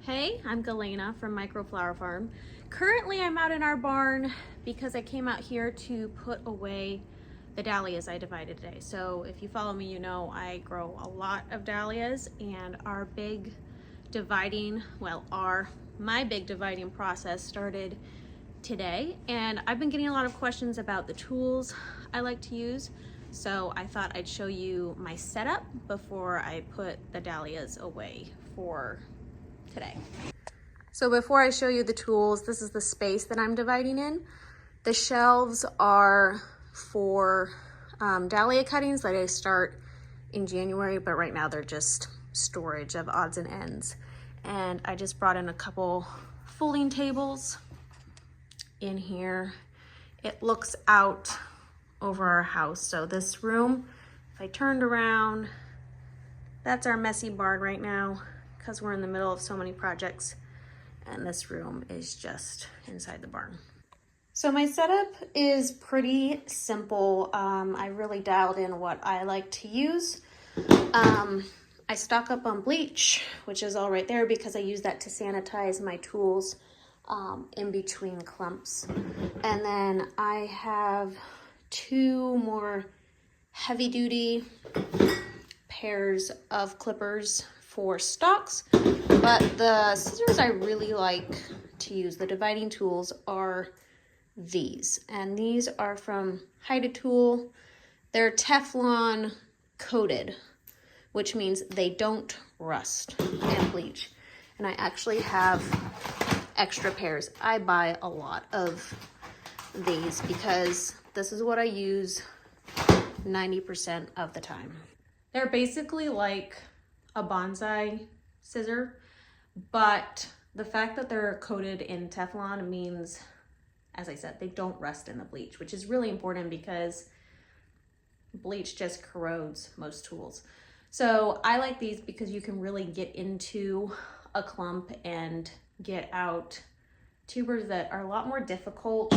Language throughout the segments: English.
Hey, I'm Galena from Micro Flower Farm. Currently I'm out in our barn because I came out here to put away the dahlias I divided today. So if you follow me, you know I grow a lot of dahlias, and our big dividing, my big dividing process started today, and I've been getting a lot of questions about the tools I like to use. So I thought I'd show you my setup before I put the dahlias away for today. So before I show you the tools, this is the space that I'm dividing in. The shelves are for dahlia cuttings that I start in January, but right now they're just storage of odds and ends. And I just brought in a couple folding tables in here. It looks out over our house. So this room, if I turned around, that's our messy barn right now because we're in the middle of so many projects, and this room is just inside the barn. So my setup is pretty simple. I really dialed in what I like to use. I stock up on bleach, which is all right there because I use that to sanitize my tools in between clumps. And then I have two more heavy duty pairs of clippers for stalks, but the scissors I really like to use, the dividing tools, are these, and these are from Haida Tool. They're Teflon coated, which means they don't rust and bleach. And I actually have extra pairs. I buy a lot of these because this is what I use 90% of the time. They're basically like a bonsai scissor, but the fact that they're coated in Teflon means, as I said, they don't rust in the bleach, which is really important because bleach just corrodes most tools. So I like these because you can really get into a clump and get out tubers that are a lot more difficult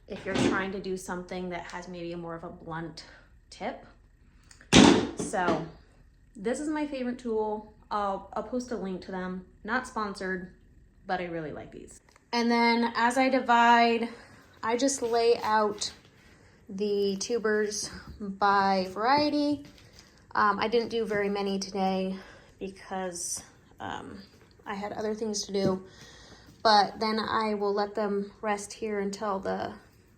if you're trying to do something that has maybe more of a blunt tip. So this is my favorite tool. I'll post a link to them. Not sponsored, but I really like these. And then as I divide, I just lay out the tubers by variety. I didn't do very many today because I had other things to do, but then I will let them rest here until the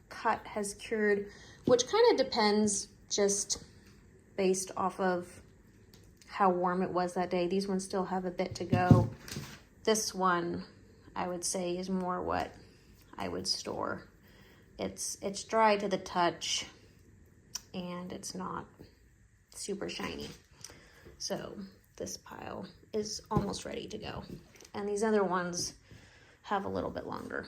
cut has cured, which kind of depends just based off of how warm it was that day. These ones still have a bit to go. This one, I would say, is more what I would store. It's dry to the touch and it's not super shiny. So this pile is almost ready to go. And these other ones have a little bit longer.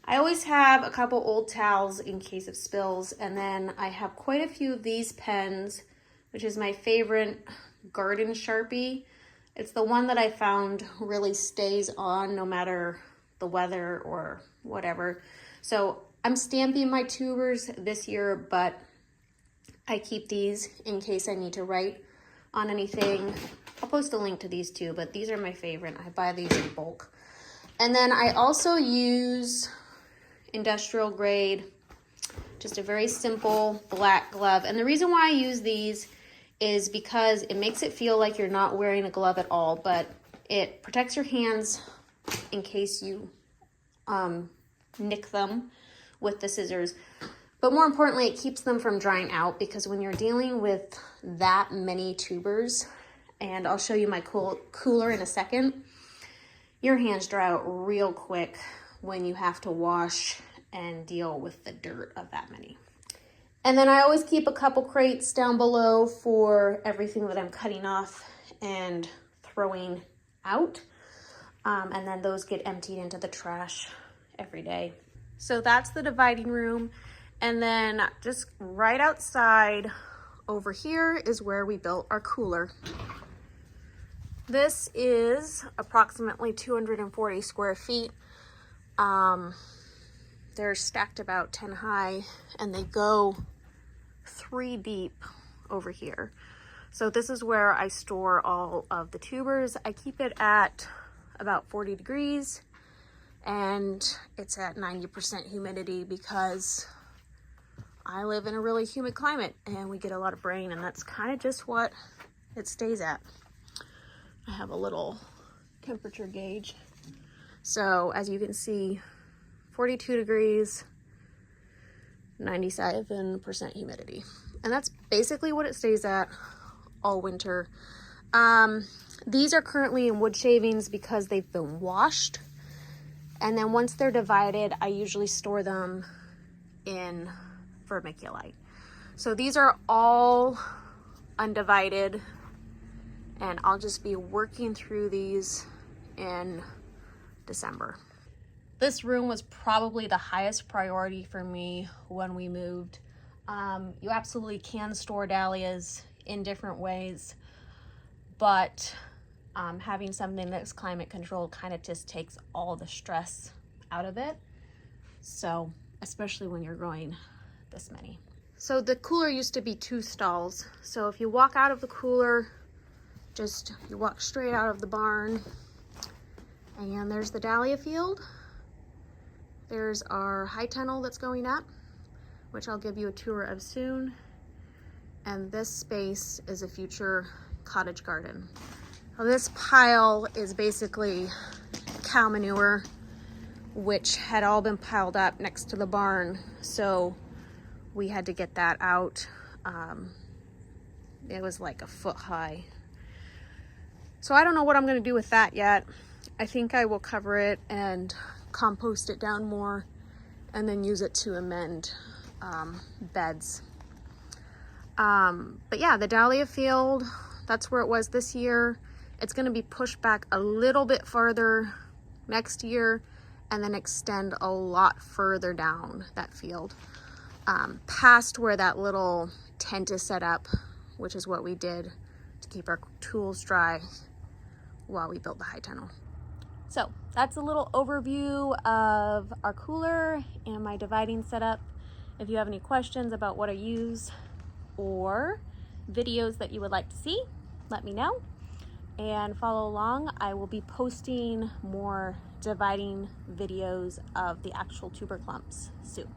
I always have a couple old towels in case of spills, and then I have quite a few of these pens, which is my favorite garden Sharpie. It's the one that I found really stays on no matter the weather or whatever. So I'm stamping my tubers this year, but I keep these in case I need to write on anything. I'll post a link to these too, but these are my favorite. I buy these in bulk. And then I also use industrial grade, just a very simple black glove. And the reason why I use these is because it makes it feel like you're not wearing a glove at all, but it protects your hands in case you nick them with the scissors. But more importantly, it keeps them from drying out, because when you're dealing with that many tubers, and I'll show you my cooler in a second, your hands dry out real quick when you have to wash and deal with the dirt of that many. And then I always keep a couple crates down below for everything that I'm cutting off and throwing out. And then those get emptied into the trash every day. So that's the dividing room. And then just right outside over here is where we built our cooler. This is approximately 240 square feet. They're stacked about 10 high, and they go 3 deep over here. So this is where I store all of the tubers. I keep it at about 40 degrees, and it's at 90% humidity because I live in a really humid climate and we get a lot of rain, and that's kind of just what it stays at. I have a little temperature gauge. So as you can see, 42 degrees, 97% humidity. And that's basically what it stays at all winter. These are currently in wood shavings because they've been washed. And then once they're divided, I usually store them in vermiculite. So these are all undivided, and I'll just be working through these in December. This room was probably the highest priority for me when we moved. You absolutely can store dahlias in different ways, but having something that's climate controlled kind of just takes all the stress out of it. So, especially when you're growing this many. So the cooler used to be 2 stalls. So if you walk out of the cooler, you walk straight out of the barn, and there's the dahlia field. There's our high tunnel that's going up, which I'll give you a tour of soon. And this space is a future cottage garden. Now this pile is basically cow manure, which had all been piled up next to the barn. So we had to get that out. It was like a foot high. So I don't know what I'm gonna do with that yet. I think I will cover it and compost it down more and then use it to amend beds. But yeah, the dahlia field, that's where it was this year. It's gonna be pushed back a little bit farther next year and then extend a lot further down that field. Past where that little tent is set up, which is what we did to keep our tools dry while we built the high tunnel. So that's a little overview of our cooler and my dividing setup. If you have any questions about what I use or videos that you would like to see, let me know and follow along. I will be posting more dividing videos of the actual tuber clumps soon.